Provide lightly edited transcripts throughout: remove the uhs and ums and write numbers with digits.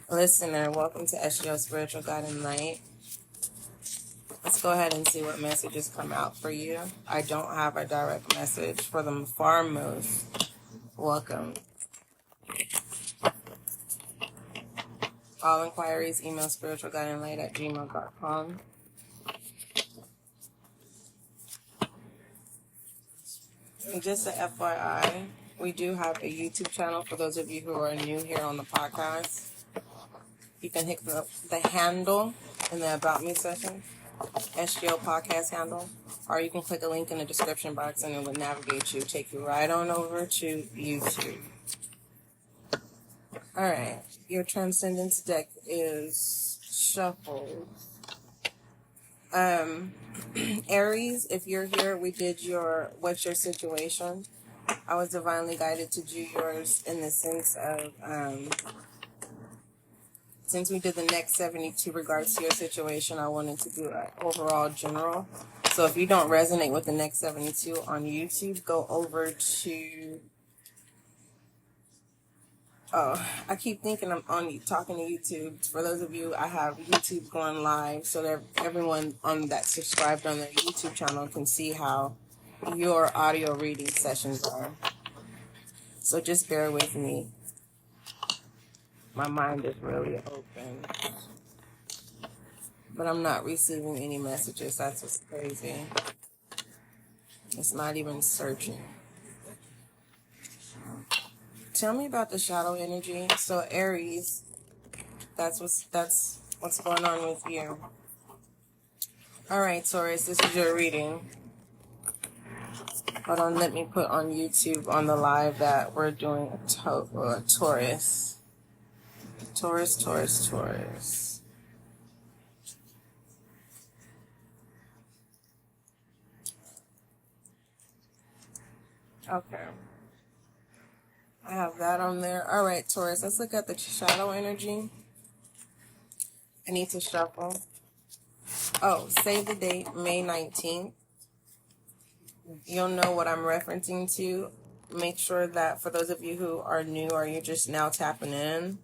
Listener, welcome to SGL Spiritual Guide and Light. Let's go ahead and see what messages come out for you. I don't have a direct message for the far most. Welcome. All inquiries, email spiritualguideandlight@gmail.com. And just a FYI, we do have a YouTube channel for those of you who are new here on the podcast. You can hit the handle in the About Me section, SGL podcast handle, or you can click a link in the description box and it will navigate you, take you right on over to YouTube. Alright, your Transcendence deck is shuffled. Aries, if you're here, we did your What's Your Situation. I was divinely guided to do yours in the sense of, since we did the next 72 regards to your situation, I wanted to do an overall general. So if you don't resonate with the next 72 on YouTube, go over to... Oh, I keep thinking I'm on talking to YouTube. For those of you, I have YouTube going live so that everyone on that subscribed on the YouTube channel can see how your audio reading sessions are. So just bear with me. My mind is really open. But I'm not receiving any messages. That's what's crazy. It's not even searching. Tell me about the shadow energy. So Aries, that's what's going on with you. All right, Taurus, this is your reading. Hold on, let me put on YouTube on the live that we're doing a Taurus. Taurus. Okay. I have that on there. All right, Taurus, let's look at the shadow energy. I need to shuffle. Oh, save the date, May 19th. You'll know what I'm referencing to. Make sure that for those of you who are new or you're just now tapping in,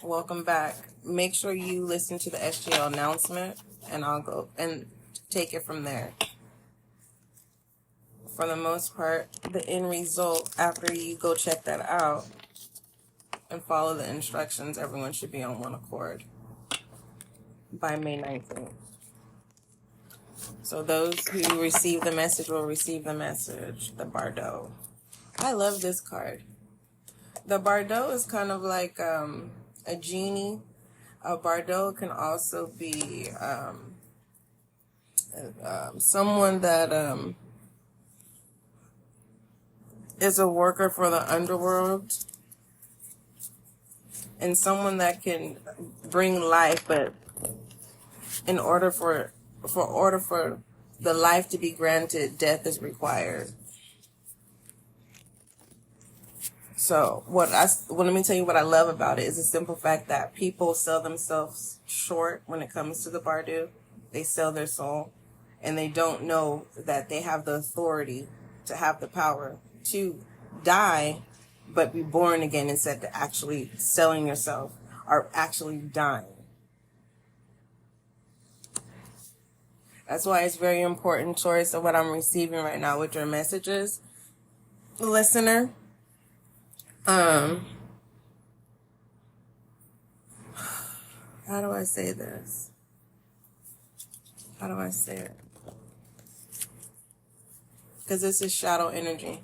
welcome back. Make sure you listen to the SGL announcement, and I'll go and take it from there. For the most part, the end result, after you go check that out and follow the instructions, everyone should be on one accord by May 19th. So those who receive the message will receive the message. The Bardo. I love this card. The Bardo is kind of like a genie. A Bardo can also be someone that is a worker for the underworld, and someone that can bring life, but in order for the life to be granted, death is required. So let me tell you what I love about it is the simple fact that people sell themselves short when it comes to the Bardo. They sell their soul, and they don't know that they have the authority to have the power to die, but be born again instead of actually selling yourself or actually dying. That's why it's very important, Taurus, of what I'm receiving right now with your messages. Listener, how do I say this? How do I say it? Because this is shadow energy.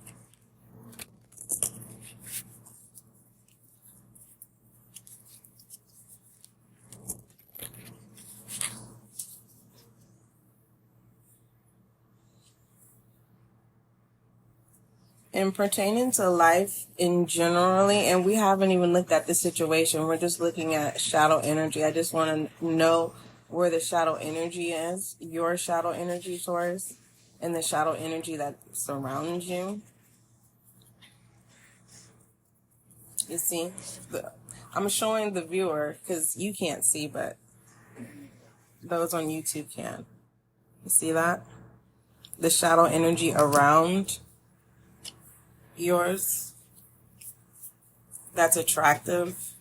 And pertaining to life in generally, and we haven't even looked at the situation, we're just looking at shadow energy. I just want to know where the shadow energy is, your shadow energy source, and the shadow energy that surrounds you. You see, I'm showing the viewer because you can't see, but those on YouTube can. You see that? The shadow energy around yours that's attractive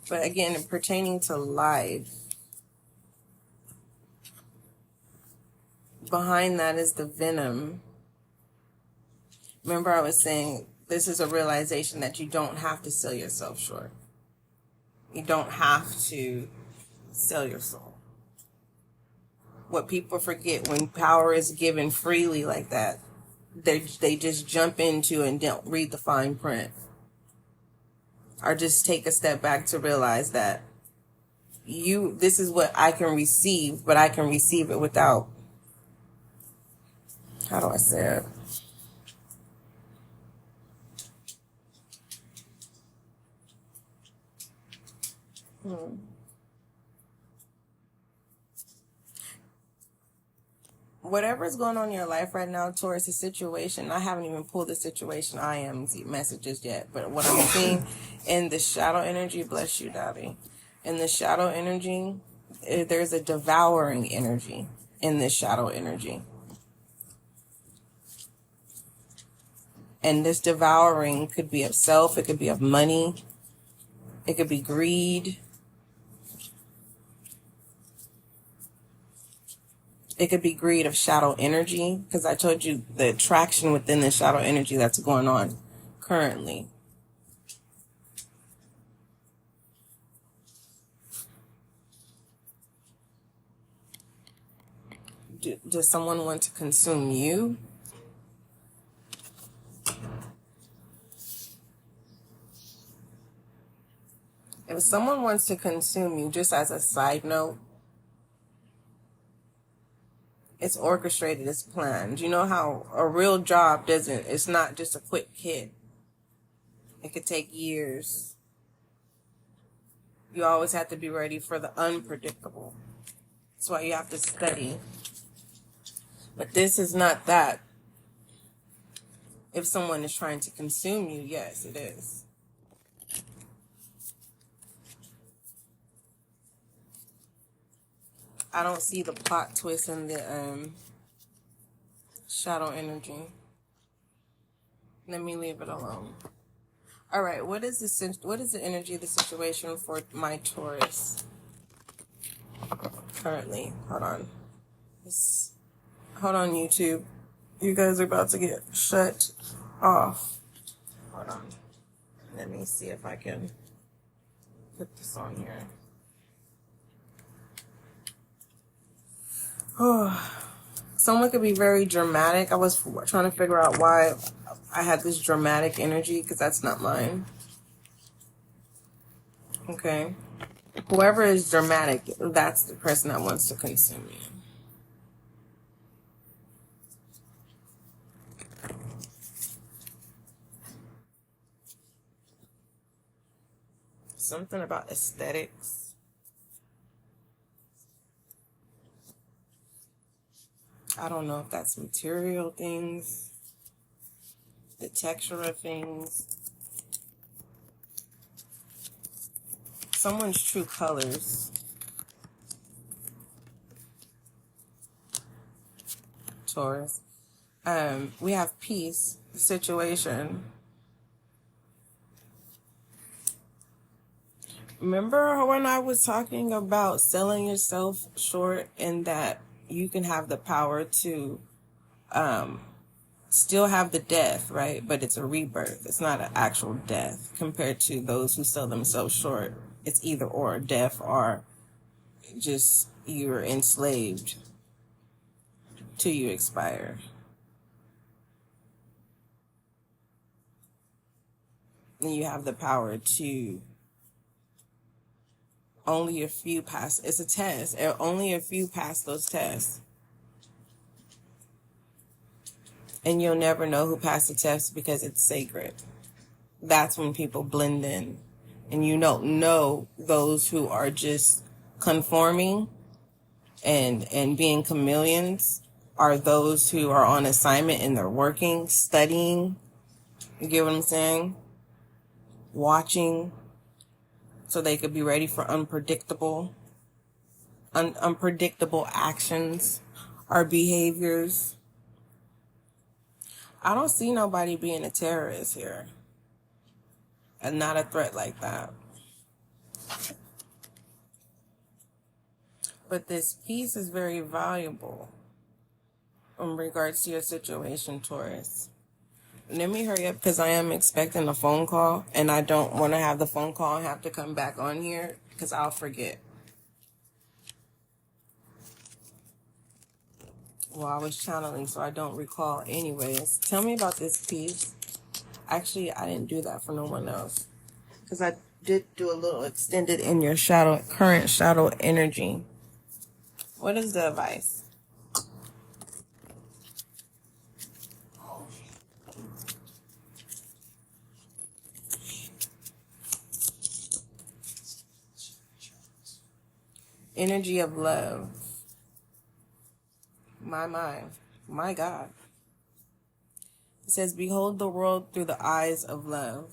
But again, pertaining to life, behind that is the venom. Remember I was saying this is a realization that you don't have to sell yourself short. You don't have to sell your soul. What people forget, when power is given freely like that, they just jump into and don't read the fine print. Or just take a step back to realize that this is what I can receive, but I can receive it without, how do I say it? Whatever's going on in your life right now, Taurus, the situation, I haven't even pulled the situation I am messages yet, but what I'm seeing in the shadow energy, bless you, Daddy, in the shadow energy, there's a devouring energy in this shadow energy. And this devouring could be of self, it could be of money, it could be greed. It could be greed of shadow energy, because I told you the attraction within the shadow energy that's going on currently. Does someone want to consume you? If someone wants to consume you, just as a side note, it's orchestrated, it's planned. You know how a real job it's not just a quick hit. It could take years. You always have to be ready for the unpredictable. That's why you have to study. But this is not that. If someone is trying to consume you, yes, it is. I don't see the plot twist in the shadow energy. Let me leave it alone. All right, what is the energy of the situation for my Taurus currently? Hold on. Hold on, YouTube. You guys are about to get shut off. Hold on. Let me see if I can put this on here. Oh, someone could be very dramatic. I was trying to figure out why I had this dramatic energy, because that's not mine. Okay. Whoever is dramatic, that's the person that wants to consume you. Something about aesthetics. I don't know if that's material things, the texture of things. Someone's true colors. Taurus. We have peace, the situation. Remember when I was talking about selling yourself short, and that you can have the power to still have the death, right? But it's a rebirth. It's not an actual death compared to those who sell themselves short. It's either or, death, or just you're enslaved till you expire. And you have the power to only a few pass. It's a test. Only a few pass those tests. And you'll never know who passed the test because it's sacred. That's when people blend in. And you don't know those who are just conforming and being chameleons are those who are on assignment and they're working, studying. You get what I'm saying? Watching, so they could be ready for unpredictable actions or behaviors. I don't see nobody being a terrorist here. And not a threat like that. But this piece is very valuable in regards to your situation, Taurus. Let me hurry up because I am expecting a phone call, and I don't want to have the phone call and have to come back on here because I'll forget. Well, I was channeling, so I don't recall anyways. Tell me about this piece. Actually, I didn't do that for no one else because I did do a little extended in your shadow, current shadow energy. What is the advice? Energy of love. My God. It says, behold the world through the eyes of love.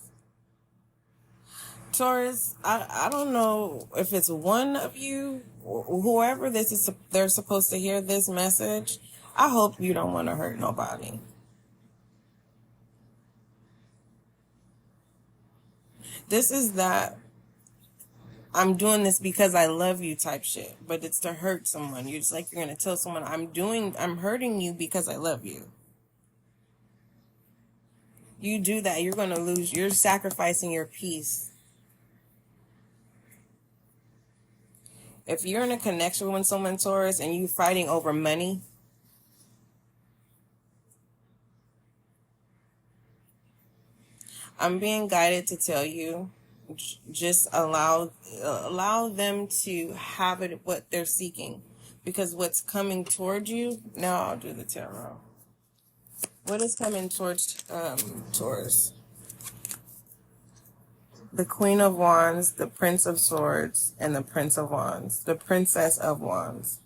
Taurus, I don't know if it's one of you or whoever this is, they're supposed to hear this message. I hope you don't want to hurt nobody. This is that I'm doing this because I love you type shit, but it's to hurt someone. You're just like, you're going to tell someone I'm hurting you because I love you. You do that, you're going to lose, you're sacrificing your peace. If you're in a connection with someone, Taurus, and you're fighting over money, I'm being guided to tell you, just allow them to have it what they're seeking, because what's coming toward you now. I'll do the tarot. What is coming towards Taurus? The Queen of Wands, the Prince of Swords, and the Prince of Wands, the Princess of Wands.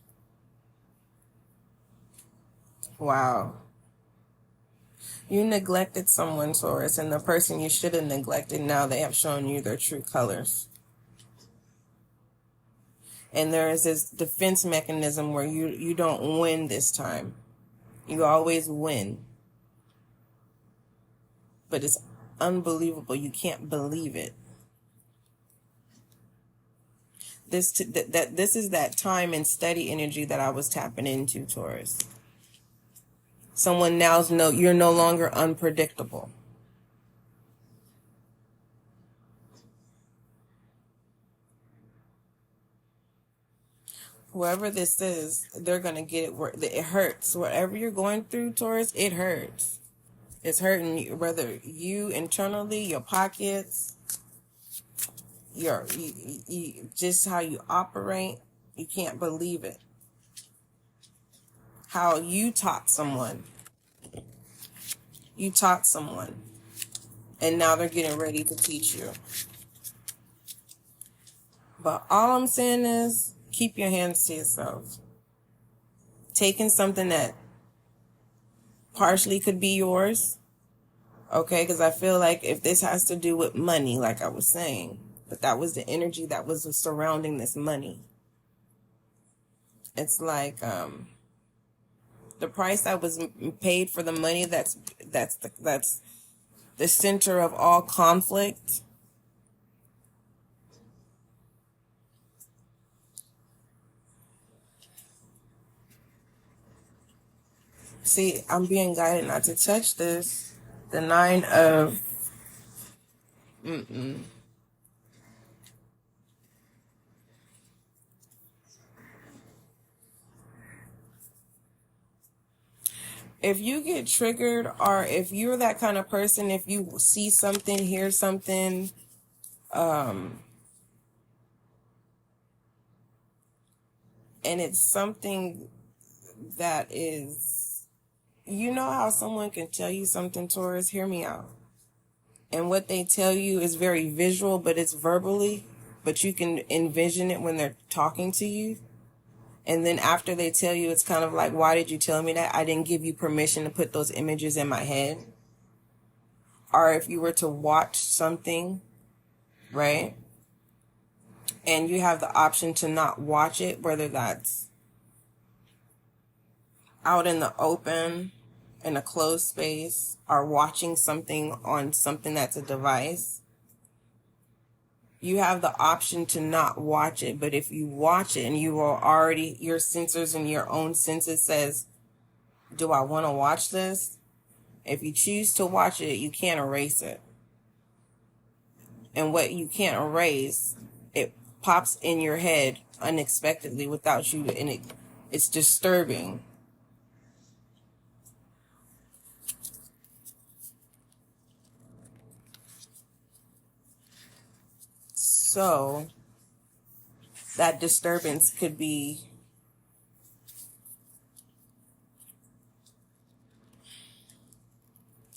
Wow. You neglected someone, Taurus, and the person you should have neglected, now they have shown you their true colors. And there is this defense mechanism where you don't win this time. You always win. But it's unbelievable. You can't believe it. This is that time and steady energy that I was tapping into, Taurus. Someone now's you're no longer unpredictable. Whoever this is, they're going to get it where it hurts. Whatever you're going through, Taurus, it hurts. It's hurting you, whether you internally, your pockets, just how you operate. You can't believe it. How you taught someone. You taught someone. And now they're getting ready to teach you. But all I'm saying is, keep your hands to yourself. Taking something that partially could be yours. Okay, because I feel like if this has to do with money, like I was saying, but that was the energy that was surrounding this money. It's like the price that was paid for the money that's the center of all conflict. See, I'm being guided not to touch this. The 9 of... If you get triggered, or if you're that kind of person, if you see something, hear something, and it's something that is, you know how someone can tell you something, Taurus? Hear me out. And what they tell you is very visual, but it's verbally, but you can envision it when they're talking to you. And then after they tell you, it's kind of like, why did you tell me that? I didn't give you permission to put those images in my head. Or if you were to watch something, right? And you have the option to not watch it, whether that's out in the open in a closed space are watching something on something that's a device, you have the option to not watch it. But if you watch it and you are already, your sensors and your own senses says, do I want to watch this? If you choose to watch it, you can't erase it. And what you can't erase, it pops in your head unexpectedly without you, and it's disturbing. So that disturbance could be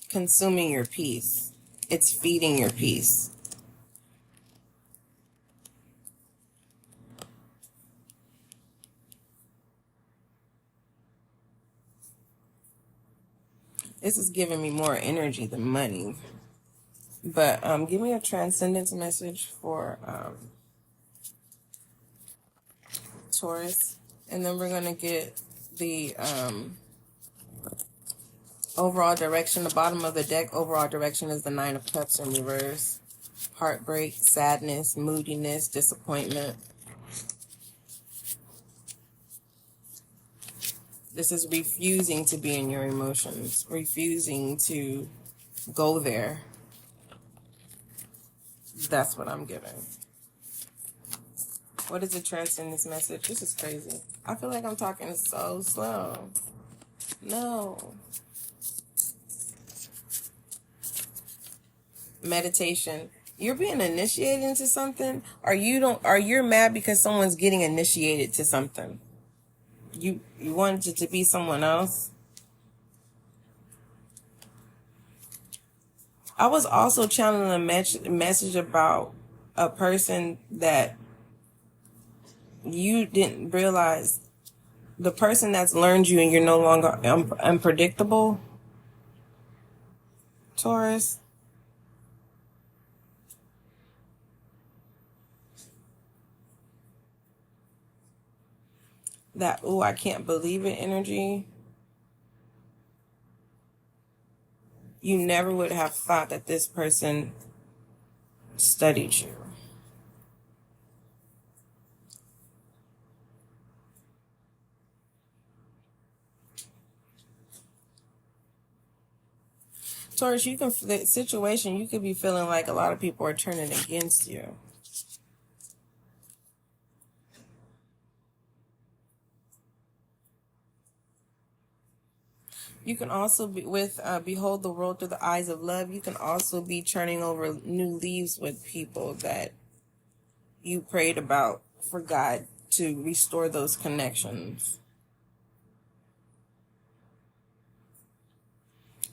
consuming your peace. It's feeding your peace. This is giving me more energy than money. But give me a transcendence message for Taurus. And then we're going to get the overall direction. The bottom of the deck, overall direction, is the Nine of Cups in reverse. Heartbreak, sadness, moodiness, disappointment. This is refusing to be in your emotions, refusing to go there. That's what I'm getting. What is the transcendence message? This is crazy. I feel like I'm talking so slow. No. Meditation. You're being initiated into something, or you're mad because someone's getting initiated to something. You wanted it to be someone else. I was also channeling a message about a person that you didn't realize, the person that's learned you and you're no longer unpredictable, Taurus. That, ooh, I can't believe it energy. You never would have thought that this person studied you. Taurus, the situation, you could be feeling like a lot of people are turning against you. You can also be with behold the world through the eyes of love. You can also be turning over new leaves with people that you prayed about for God to restore those connections.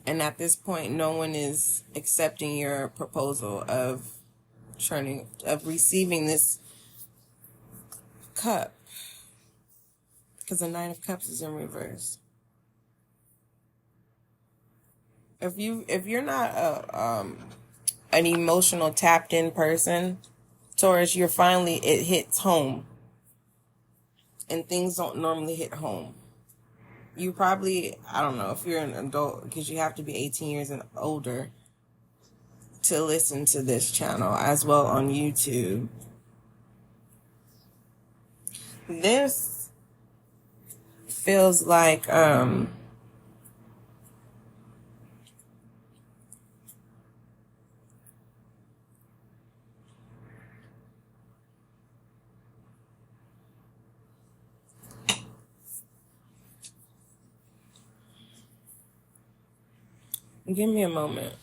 And at this point, no one is accepting your proposal of receiving this cup, because the Nine of Cups is in reverse. If you're not an emotional tapped in person, Taurus, it hits home, and things don't normally hit home. You probably, I don't know if you're an adult, because you have to be 18 years and older to listen to this channel, as well on YouTube. This feels like give me a moment.